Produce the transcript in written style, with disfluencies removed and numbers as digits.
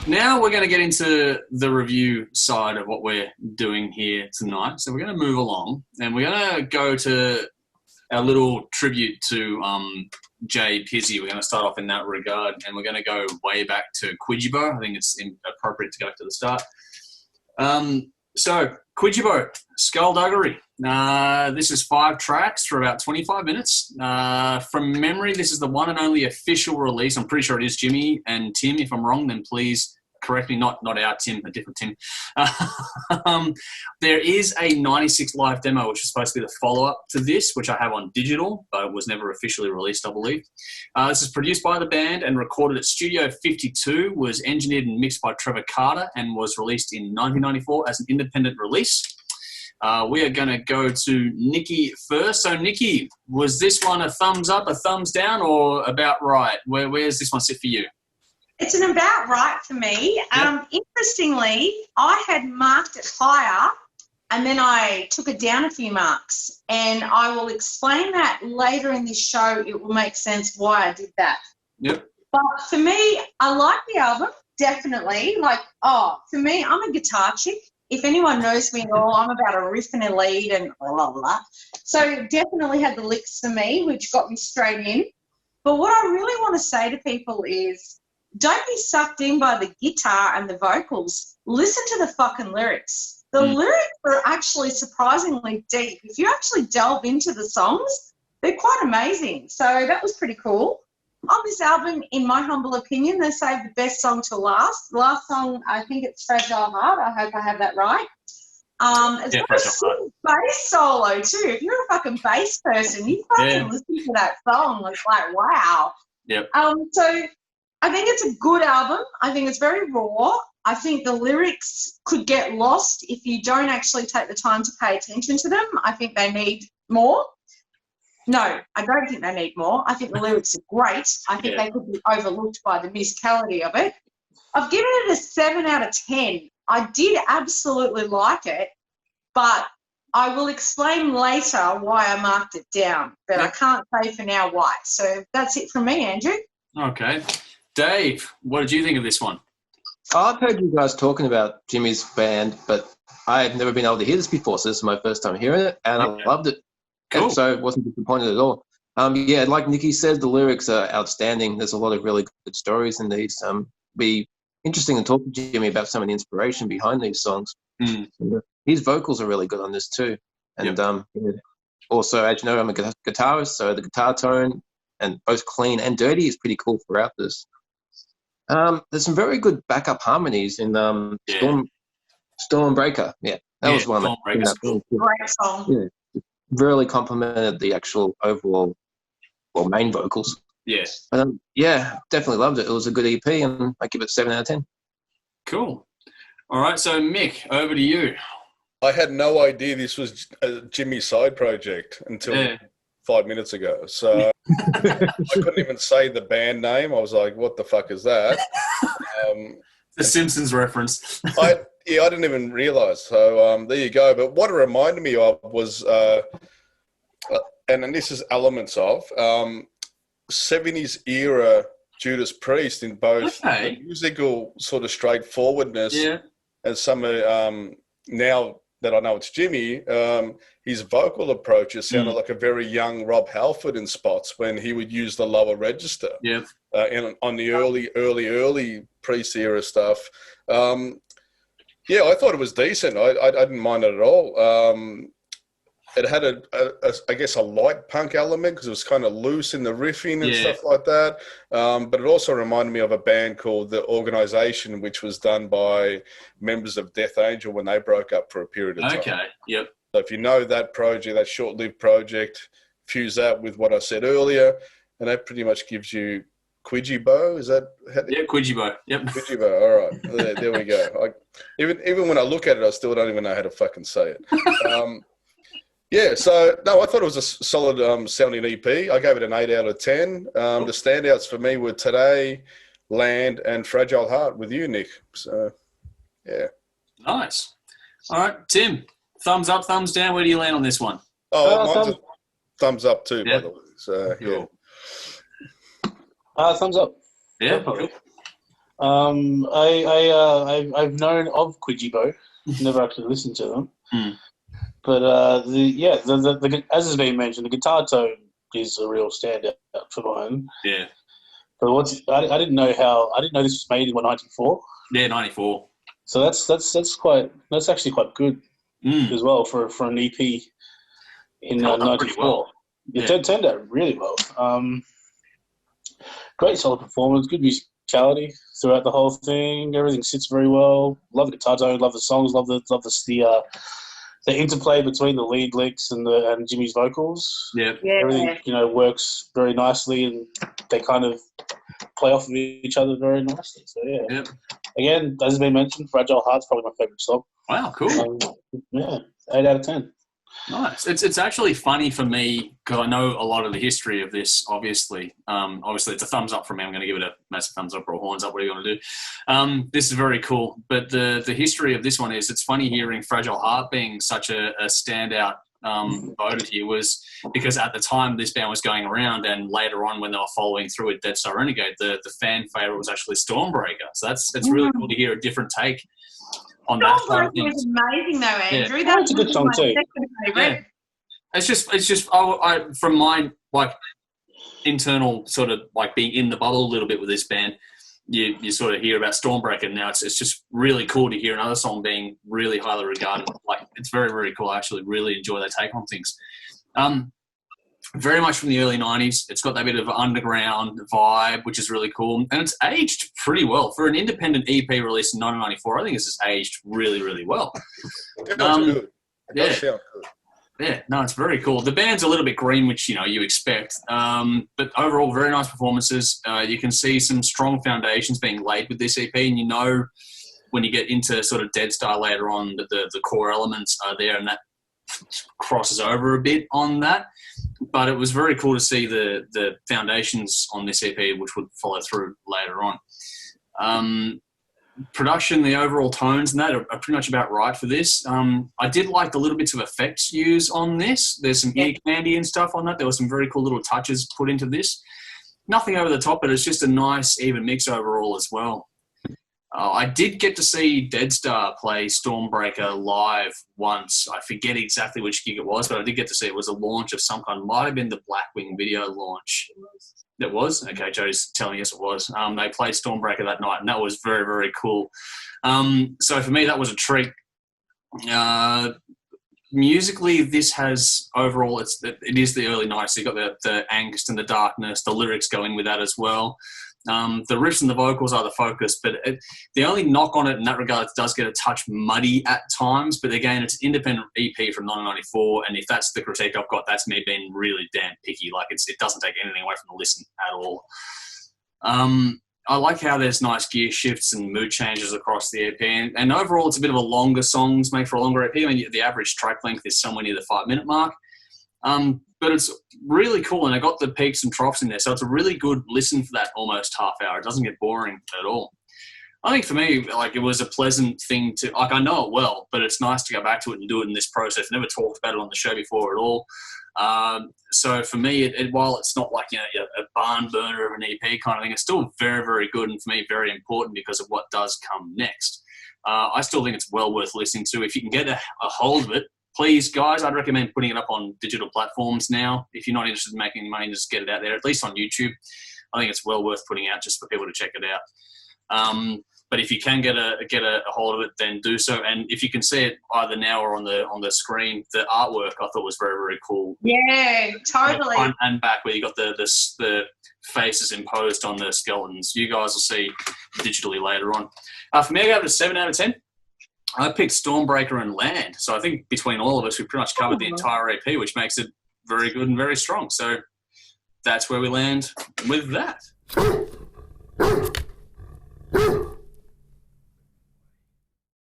Now we're going to get into the review side of what we're doing here tonight. So we're going to move along, and we're going to go to a little tribute to Jay Pizzi. We're going to start off in that regard, and we're going to go way back to Kwijibo. I think it's appropriate to go to the start. So Kwijibo, Skullduggery. This is 5 tracks for about 25 minutes. From memory, this is the one and only official release. I'm pretty sure it is Jimmy and Tim. If I'm wrong, then please correct me. Not our Tim, a different Tim. There is a 96 live demo, which is supposed to be the follow-up to this, which I have on digital, but it was never officially released, I believe. This is produced by the band and recorded at Studio 52, was engineered and mixed by Trevor Carter, and was released in 1994 as an independent release. We are going to go to Nikki first. So, Nikki, was this one a thumbs up, a thumbs down, or about right? Where's this one sit for you? It's an about right for me. Yep. Interestingly, I had marked it higher and then I took it down a few marks. And I will explain that later in this show. It will make sense why I did that. Yep. But for me, I like the album, definitely. For me, I'm a guitar chick. If anyone knows me at all, I'm about a riff and a lead and blah, blah, blah. So definitely had the licks for me, which got me straight in. But what I really want to say to people is, don't be sucked in by the guitar and the vocals. Listen to the fucking lyrics. The lyrics are actually surprisingly deep. If you actually delve into the songs, they're quite amazing. So that was pretty cool. On this album, in my humble opinion, they saved the best song to last. The last song, I think it's Fragile Heart. I hope I have that right. It's got a sick bass solo too. If you're a fucking bass person, you fucking listen to that song. It's like, wow. Yep. So I think it's a good album. I think it's very raw. I think the lyrics could get lost if you don't actually take the time to pay attention to them. I think they need more. No, I don't think they need more. I think the lyrics are great. I think they could be overlooked by the musicality of it. I've given it a 7 out of 10. I did absolutely like it, but I will explain later why I marked it down, but I can't say for now why. So that's it from me, Andrew. Okay. Dave, what did you think of this one? I've heard you guys talking about Jimmy's band, but I've never been able to hear this before, so this is my first time hearing it, and I loved it. Cool. And so I wasn't disappointed at all. Like Nikki said, the lyrics are outstanding. There's a lot of really good stories in these. Be interesting to talk to Jimmy about some of the inspiration behind these songs. His vocals are really good on this too. And also, as you know, I'm a guitarist, so the guitar tone and both clean and dirty is pretty cool throughout this. There's some very good backup harmonies in Stormbreaker. Yeah, that was one. Stormbreaker's cool. Great song. Yeah, really complimented the actual overall main vocals. Yes. Definitely loved it. It was a good EP, and I give it 7 out of 10. Cool. All right, so Mick, over to you. I had no idea this was Jimmy's side project until 5 minutes ago. So I couldn't even say the band name. I was like, what the fuck is that? The Simpsons reference. I didn't even realise. So there you go. But what it reminded me of was, and this is elements of, 70s era Judas Priest in both the musical sort of straightforwardness and some now that I know it's Jimmy, his vocal approaches sounded like a very young Rob Halford in spots when he would use the lower register. Yeah. On the early Priest era stuff. I thought it was decent. I didn't mind it at all. It had I guess a light punk element because it was kind of loose in the riffing and stuff like that. But it also reminded me of a band called The Organisation, which was done by members of Death Angel when they broke up for a period of time. Okay, yep. So if you know that project, that short-lived project, fuse that with what I said earlier, and that pretty much gives you Kwijibo. Is that? Kwijibo. Yep. Kwijibo. All right. There we go. Even when I look at it, I still don't even know how to fucking say it. I thought it was a solid sounding EP. I gave it an 8 out of 10. The standouts for me were Today, Land, and Fragile Heart with you, Nick. So, yeah. Nice. All right, Tim, thumbs up, thumbs down. Where do you land on this one? Mine's a thumbs up too, by the way. So, cool. Thumbs up. Yeah, cool. I've known of Kwijibo, never actually listened to them. But as has been mentioned, the guitar tone is a real standout for mine. Yeah. But I didn't know this was made in 94. Yeah, 94. So that's actually quite good as well for an EP in 94. Well. It turned out really well. Great solid performance, good musicality throughout the whole thing. Everything sits very well. Love the guitar tone, love the songs, love the interplay between the lead licks and Jimmy's vocals. Yeah. Everything works very nicely, and they kind of play off of each other very nicely. So yeah. Yep. Again, as has been mentioned, "Fragile Heart's" probably my favorite song. Wow, cool. 8 out of 10. Nice. It's actually funny for me because I know a lot of the history of this. Obviously, it's a thumbs up from me. I'm going to give it a massive thumbs up or a horns up. What are you going to do? This is very cool. But the history of this one is it's funny hearing "Fragile Heart" being such a standout voted here was because at the time this band was going around, and later on when they were following through with Dead Star Renegade, the fan favorite was actually Stormbreaker. So it's really cool to hear a different take on that side of things. Stormbreaker is amazing though, Andrew. Yeah. That's a good song too. Yeah. It's just I from my internal sort of being in the bubble a little bit with this band. You sort of hear about Stormbreaker now. It's just really cool to hear another song being really highly regarded. It's very, very cool. I actually really enjoy their take on things. Very much from the early 90s. It's got that bit of underground vibe, which is really cool. And it's aged pretty well. For an independent EP released in 1994, I think this has aged really, really well. Good. It does sound good. Yeah, no, it's very cool. The band's a little bit green, which, you expect. But overall, very nice performances. You can see some strong foundations being laid with this EP, and when you get into sort of Dead Star later on, the core elements are there, and that crosses over a bit on that. But it was very cool to see the foundations on this EP, which would follow through later on. Production, the overall tones and that are pretty much about right for this. I did like the little bits of effects used on this. There's some ear candy and stuff on that. There were some very cool little touches put into this. Nothing over the top, but it's just a nice, even mix overall as well. I did get to see Dead Star play Stormbreaker live once. I forget exactly which gig it was, but I did get to see it was a launch of some kind. It might have been the Blackwing video launch. It was? Okay, Jody's telling us it was. They played Stormbreaker that night, and that was very, very cool. So for me, that was a treat. Musically, this has overall, it is the early 90s. So you've got the angst and the darkness. The lyrics go in with that as well. The riffs and the vocals are the focus, but the only knock on it in that regard, it does get a touch muddy at times. But again, it's an independent EP from 1994, and if that's the critique I've got, that's me being really damn picky. It doesn't take anything away from the listen at all. I like how there's nice gear shifts and mood changes across the EP, and overall, it's a bit of a longer songs made for a longer EP. I mean, the average track length is somewhere near the 5-minute mark. But it's really cool, and I got the peaks and troughs in there, so it's a really good listen for that almost half hour. It doesn't get boring at all. I think for me, it was a pleasant thing to, I know it well, but it's nice to go back to it and do it in this process. Never talked about it on the show before at all. So for me, while it's not a barn burner of an EP kind of thing, it's still very, very good, and for me, very important because of what does come next. I still think it's well worth listening to. If you can get a hold of it, please, guys, I'd recommend putting it up on digital platforms now. If you're not interested in making money, just get it out there, at least on YouTube. I think it's well worth putting out just for people to check it out. But if you can get a hold of it, then do so. And if you can see it either now or on the screen, the artwork I thought was very, very cool. Yeah, totally. Front and back, where you got the faces imposed on the skeletons. You guys will see digitally later on. For me, I gave it a 7 out of 10. I picked Stormbreaker and Land. So I think between all of us, we pretty much covered the entire EP, which makes it very good and very strong. So that's where we land with that.